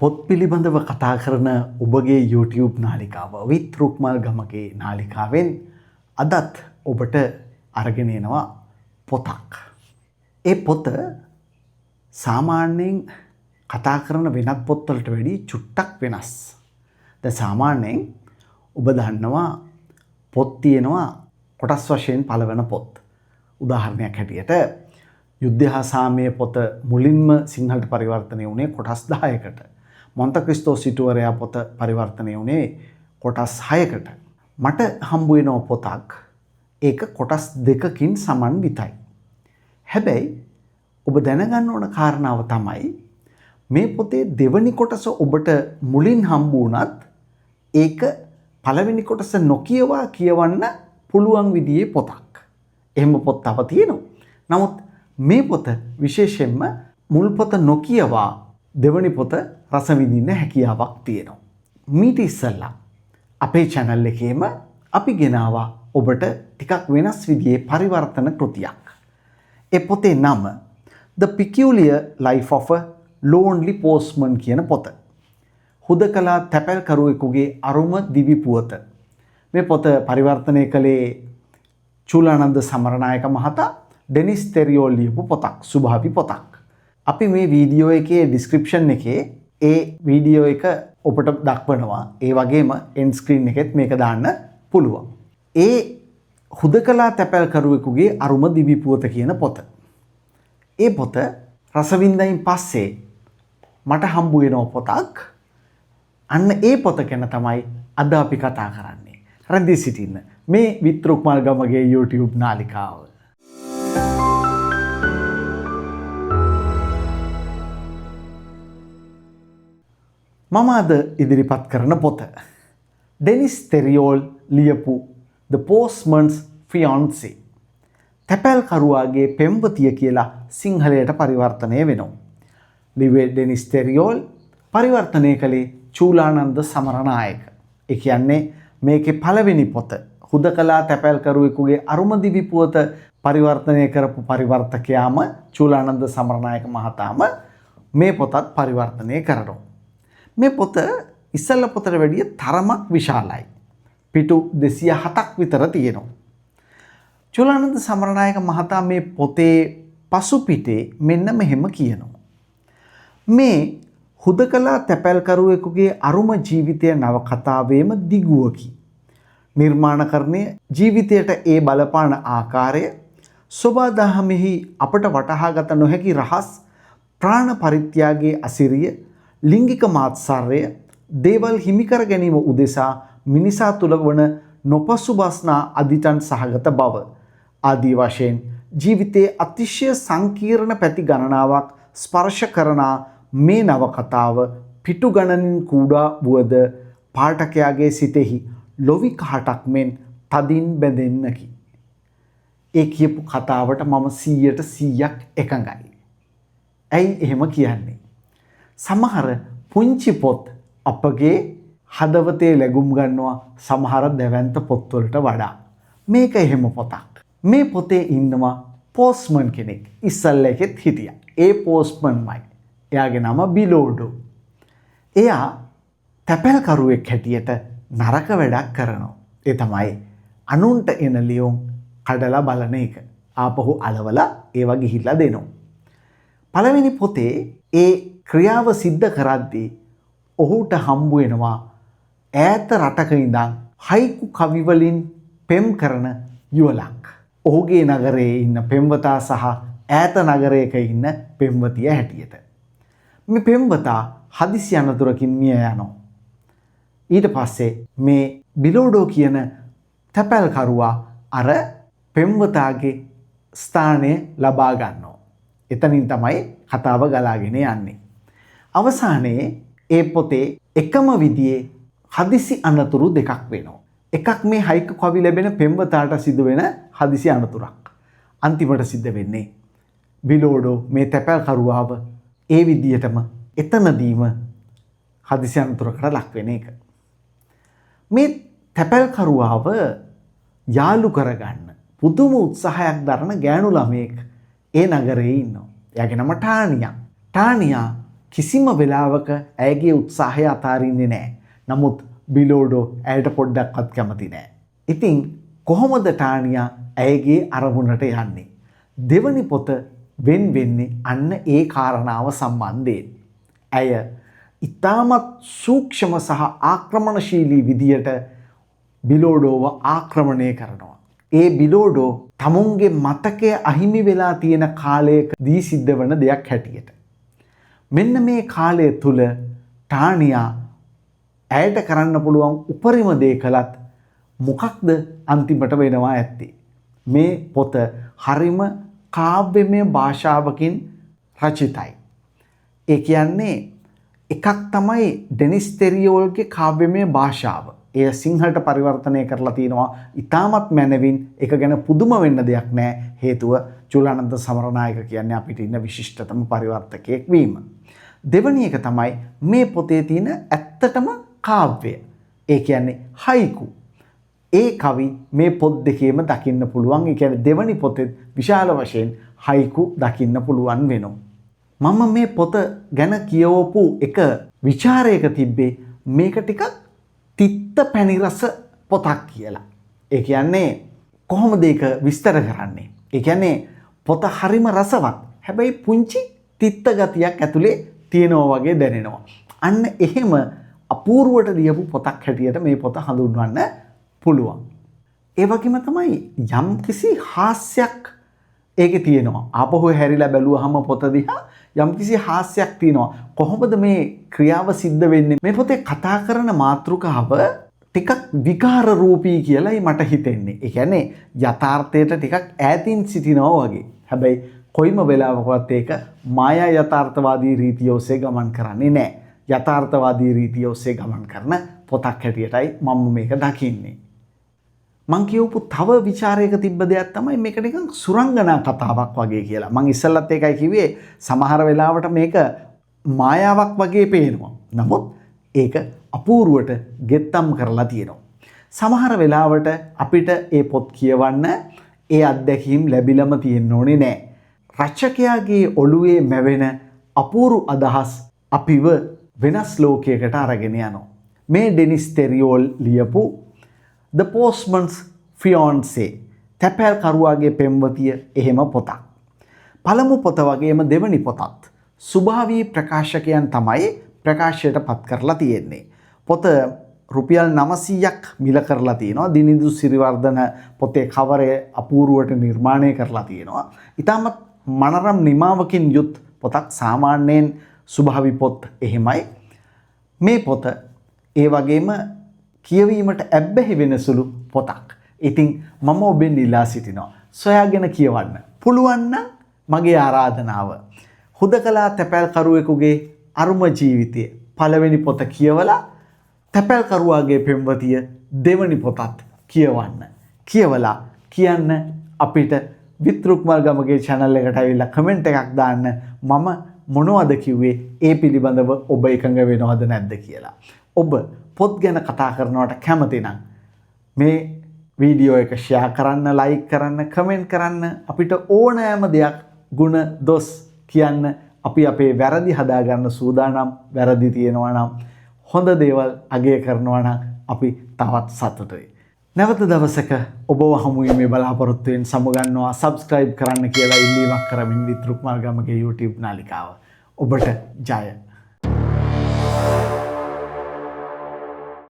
පොත් පිළිබඳව කතා කරන ඔබගේ YouTube නාලිකාව විත් රුක්මල් ගමගේ නාලිකාවෙන් අදත් ඔබට අරගෙන එනවා පොතක්. ඒ පොත සාමාන්‍යයෙන් කතා කරන වෙනත් පොත්වලට වැඩි චුට්ටක් වෙනස්. දැන් සාමාන්‍යයෙන් ඔබ දන්නවා පොත් තියෙනවා කොටස් වශයෙන් පළවෙන පොත්. උදාහරණයක් හැටියට යුද්ධ හා සාමය පොත මුලින්ම සිංහලට පරිවර්තනය වුණේ කොටස් 10කට. මොන්ත ක්‍රිස්තෝ සිටුවරයා පොත පරිවර්තනය වුණේ කොටස් 6කට. මට හම්බ වෙන පොතක් ඒක කොටස් 2කින් සමන්විතයි. හැබැයි ඔබ දැනගන්න ඕන කාරණාව තමයි මේ පොතේ දෙවනි කොටස ඔබට මුලින් හම්බ වුණත් ඒක පළවෙනි කොටස නොකියවා කියවන්න පුළුවන් විදිහේ පොතක්. එහෙම පොත් තව තියෙනවා. නමුත් මේ පොත විශේෂයෙන්ම මුල් පොත නොකියවා දෙවනි පොත රස විඳින්න හැකියාවක් තියෙනවා. මීට ඉස්සෙල්ලා අපේ channel එකේම අපි ගෙනාවා ඔබට ටිකක් වෙනස් විදිහේ පරිවර්තන කෘතියක්. ඒ පොතේ නම The Peculiar Life of a Lonely Postman කියන පොත. හුදකලා තැපැල්කරුවෙකුගේ අරුම දිවි පුවත. මේ පොත පරිවර්තනය කළේ චූලානන්ද සමරනායක මහතා ඩෙනිස් තෙරියෝල් ලියපු පොතක්. සුභාවි පොතක්. අපි මේ වීඩියෝ එකේ ඩිස්ක්‍රිප්ෂන් එකේ ඒ වීඩියෝ එක ඔබට දක්වනවා. ඒ වගේම එන්ඩ් ස්ක්‍රීන් එකෙත් මේක දාන්න පුළුවන්. ඒ හුදකලා තැපැල්කරුවෙකුගේ අරුම දිවි පුවත කියන පොත. ඒ පොත රසවින්දයින් පස්සේ මට හම්බ වෙන පොතක්. අන්න ඒ පොත ගැන තමයි අද අපි කතා කරන්නේ. රැඳී සිටින්න මේ විත් රුක්මල් ගමගේ YouTube නාලිකාව. මම අද ඉදිරිපත් කරන පොත ඩෙනිස් තෙරියෝල් ලියපු The Postman's Fiancé. තැපැල්කරුවාගේ පෙම්වතිය කියලා සිංහලයට පරිවර්තනය වෙනවා. ලිවේ ඩෙනිස් තෙරියෝල් පරිවර්තනය කළේ චූලානන්ද සමරනායක. ඒ කියන්නේ මේකේ පළවෙනි පොත හුදකලා තැපැල්කරුවෙකුගේ අරුම දිවි පුවත පරිවර්තනය කරපු පරිවර්තකයාම චූලානන්ද සමරනායක මහතාම මේ පොතත් පරිවර්තනය කරනවා. මේ පොත ඉස්සෙල්ලා පොතට වැඩිය තරමක් විශාලයි. පිටු 207ක් විතර තියෙනවා. චූලානන්ද සමරනායක මහතා මේ පොතේ පසුපිටේ මෙන්න මෙහෙම කියනවා. මේ හුදකලා තැපැල්කරුවෙකුගේ අරුම ජීවිතය නවකතාවේම දිගුවකි. නිර්මාණකරණය ජීවිතයට ඒ බලපාන ආකාරය සොබාදහමෙහි අපට වටහාගත නොහැකි රහස් ප්‍රාණ පරිත්‍යාගයේ අසිරිය ලිංගික මාත්සර්ය දේවල් හිමිකර ගැනීම උදෙසා මිනිසා තුළ වන නොපසුබස්නා අදිටන් සහගත බව ආදී වශයෙන් ජීවිතයේ අතිශය සංකීර්ණ පැති ගණනාවක් ස්පර්ශ කරන මේ නවකතාව පිටු ගණනින් කුඩා වුවද පාඨකයාගේ සිතෙහි ලොවි කහටක් මෙන් තදින් බැඳෙන්නකි. ඒ කියපු කතාවට මම 100% එකඟයි. ඇයි එහෙම කියන්නේ? සමහර පුංචි පොත් අපගේ හදවතේ ලැබුම් ගන්නවා සමහර දැවැන්ත පොත්වලට වඩා. මේක එහෙම පොතක්. මේ පොතේ ඉන්නවා පෝස්ට්මන් කෙනෙක්. ඉස්සල්ලා එකෙත් හිටියා. ඒ පෝස්ට්මන්මයි. එයාගේ නම බිලෝඩෝ. එයා තැපැල්කරුවෙක් හැටියට නරක වැඩක් කරනවා. ඒ තමයි අනුන්ට එන ලියුම් කඩලා බලන එක. ආපහු අලවලා ඒවා ගිහිල්ලා දෙනවා. පළවෙනි පොතේ ඒ ක්‍රියාව සිද්ධ කරද්දී ඔහුට හම්බ වෙනවා ඈත රටක ඉඳන් හයිකු කවි වලින් පෙම් කරන යුවලක්. ඔහුගේ නගරයේ ඉන්න පෙම්වතා සහ ඈත නගරයක ඉන්න පෙම්වතිය හැටියට. මේ පෙම්වතා හදිසි අනතුරකින් මිය යනවා. ඊට පස්සේ මේ බිලෝඩෝ කියන තැපැල්කරුවා අර පෙම්වතාගේ ස්ථානය ලබා ගන්නවා. එතනින් තමයි කතාව ගලාගෙන යන්නේ. අවසානයේ ඒ පොතේ එකම විදිහේ හදිසි අනතුරු දෙකක් වෙනවා. එකක් මේ හයිකු කවි ලැබෙන පෙම්වතාට සිදු වෙන හදිසි අනතුරක්. අන්තිමට සිද්ධ වෙන්නේ බිලෝඩෝ මේ තැපැල්කරුවාව ඒ විදිහටම එතනදීම හදිසි අනතුරකට ලක් වෙන එක. මේ තැපැල්කරුවාව යාළු කරගන්න පුදුම උත්සාහයක් දරන ගෑනු ළමයෙක් ඒ නගරයේ ඉන්නවා. එයාගේ නම ටානියා. ටානියා කිසිම වෙලාවක ඇයගේ උත්සාහය අතාරින්නේ නැහැ. නමුත් බිලෝඩෝ ඇයට පොඩ්ඩක්වත් කැමති නැහැ. ඉතින් කොහොමද ටානියා ඇයගේ අරමුණට යන්නේ? දෙවනි පොත වෙන් වෙන්නේ අන්න ඒ කාරණාව සම්බන්ධයෙන්. ඇය ඉතාමත් සූක්ෂම සහ ආක්‍රමණශීලී විදියට බිලෝඩෝව ආක්‍රමණය කරනවා. ඒ බිලෝඩෝ තමුන්ගේ මතකය අහිමි වෙලා තියෙන කාලයකදී සිද්ධ වන දෙයක් හැටියට. මෙන්න මේ කාලය තුල ටානියා ඇයට කරන්න පුළුවන් උපරිම දේ කළත් මොකක්ද අන්තිමට වෙනවා ඇත්තේ? මේ පොත හරිම කාව්‍යමය භාෂාවකින් රචිතයි. ඒ කියන්නේ එකක් තමයි ඩෙනිස් තෙරියෝල්ගේ කාව්‍යමය භාෂාව. එය සිංහලට පරිවර්තනය කරලා තිනවා. ඉතාමත් මැනවින් එක ගැන පුදුම වෙන්න දෙයක් නැහැ. හේතුව චුලානන්ද සමරනායක කියන්නේ අපිට ඉන්න විශිෂ්ටතම පරිවර්තකයෙක් වීම. දෙවැනි එක තමයි මේ පොතේ තියෙන ඇත්තටම කාව්‍ය. ඒ කියන්නේ හයිකු. ඒ කවි මේ පොත් දෙකේම දකින්න පුළුවන්. ඒ කියන්නේ දෙවැනි පොතේ විශාල වශයෙන් හයිකු දකින්න පුළුවන් වෙනවා. මම මේ පොත ගැන කියවපු එක ਵਿਚාරයක තිබ්බේ මේක ටිකක් තිත්ත පැණි රස පොතක් කියලා. ඒ කියන්නේ කොහොමද ඒක විස්තර කරන්නේ? ඒ කියන්නේ පොත හරිම රසවත්. හැබැයි පුංචි තිත්ත ගතියක් ඇතුලේ තියෙනවා වගේ දැනෙනවා. අන්න එහෙම අපූර්වට ලියපු පොතක් හැටියට මේ පොත හඳුන්වන්න පුළුවන්. ඒ වගේම තමයි යම්කිසි හාස්‍යයක් ඒකේ තියෙනවා. ආපහු හැරිලා බැලුවහම පොත දිහා යම්කිසි හාස්‍යයක් තියෙනවා. කොහොමද මේ ක්‍රියාව සිද්ධ වෙන්නේ? මේ පොතේ කතා කරන මාතෘකාව ටිකක් විකාර රූපී කියලායි මට හිතෙන්නේ. ඒ කියන්නේ යථාර්ථයට ටිකක් ඈතින් සිටිනවා වගේ. හැබැයි කොයිම වෙලාවකවත් ඒක මායා යථාර්ථවාදී රීතිය ඔස්සේ ගමන් කරන්නේ නැහැ. යථාර්ථවාදී රීතිය ඔස්සේ ගමන් කරන පොතක් හැටියටයි මම මේක දකින්නේ. මං කියවපු තව ਵਿਚාරයක තිබ්බ දෙයක් තමයි මේක නිකන් සුරංගනා කතාවක් වගේ කියලා. මං ඉස්සෙල්ලත් ඒකයි කිව්වේ සමහර වෙලාවට මේක මායාවක් වගේ පේනවා. නමුත් ඒක අපූර්වට ගෙත්තම් කරලා තියෙනවා. සමහර වෙලාවට අපිට ඒ පොත් කියවන්න ඒ අත්දැකීම් ලැබිලම තියෙන්න ඕනේ නෑ. රචකයාගේ ඔළුවේ මැවෙන අපූරු අදහස් අපිව වෙනස් ලෝකයකට අරගෙන යනවා. මේ ඩෙනිස් තෙරියෝල් ලියපු The Postman's Fiancé තැපැල් කරුවාගේ පෙම්වතිය එහෙම පොතක්. පළමු පොත වගේම දෙවනි පොතත් සුභාවී ප්‍රකාශකයන් තමයි ප්‍රකාශයට පත් කරලා තියෙන්නේ. පොත රුපියල් 900ක් මිල කරලා තියෙනවා. දිනිඳු සිරිවර්ධන පොතේ කවරය අපූර්වට නිර්මාණය කරලා තියෙනවා. ඉතාමත් මනරම් නිමාවකින් යුත් පොතක්. සාමාන්‍යයෙන් සුභාවී පොත් එහෙමයි. මේ පොත ඒ වගේම කියවීමට ඇබ්බැහි වෙන සුළු පොතක්. ඉතින් මම ඔබෙන් ඉල්ලා සිටිනවා සොයාගෙන කියවන්න. පුළුවන් නම් මගේ ආරාධනාව හුදකලා තැපැල්කරුවෙකුගේ අරුම ජීවිතය පළවෙනි පොත කියවලා තැපැල්කරුවාගේ පෙම්වතිය දෙවනි පොතත් කියවන්න. කියවලා කියන්න අපිට විත්රුක්මල් ගමගේ channel එකට ඇවිල්ලා කමෙන්ට් එකක් දාන්න මම මොනවද කිව්වේ ඒ පිළිබඳව ඔබ එකඟ වෙනවද නැද්ද කියලා. ඔබ පොත් ගැන කතා කරනවට කැමති නම් මේ වීඩියෝ එක ෂෙයා කරන්න, ලයික් කරන්න, කමෙන්ට් කරන්න. අපිට ඕනෑම දෙයක් ಗುಣ දොස් කියන්න. අපි අපේ වැරදි හදාගන්න සූදානම්. වැරදි තියෙනවා නම් හොඳ දේවල් අගය කරනවා නම් අපි තවත් සතුටුයි. නැවත දවසක ඔබව හමු වීමේ බලාපොරොත්තුවෙන් සමුගන්නවා. subscribe කරන්න කියලා ඉල්ලීමක් කරමින් විත්රුක්මල් ගමගේ YouTube නාලිකාව. ඔබට ජය.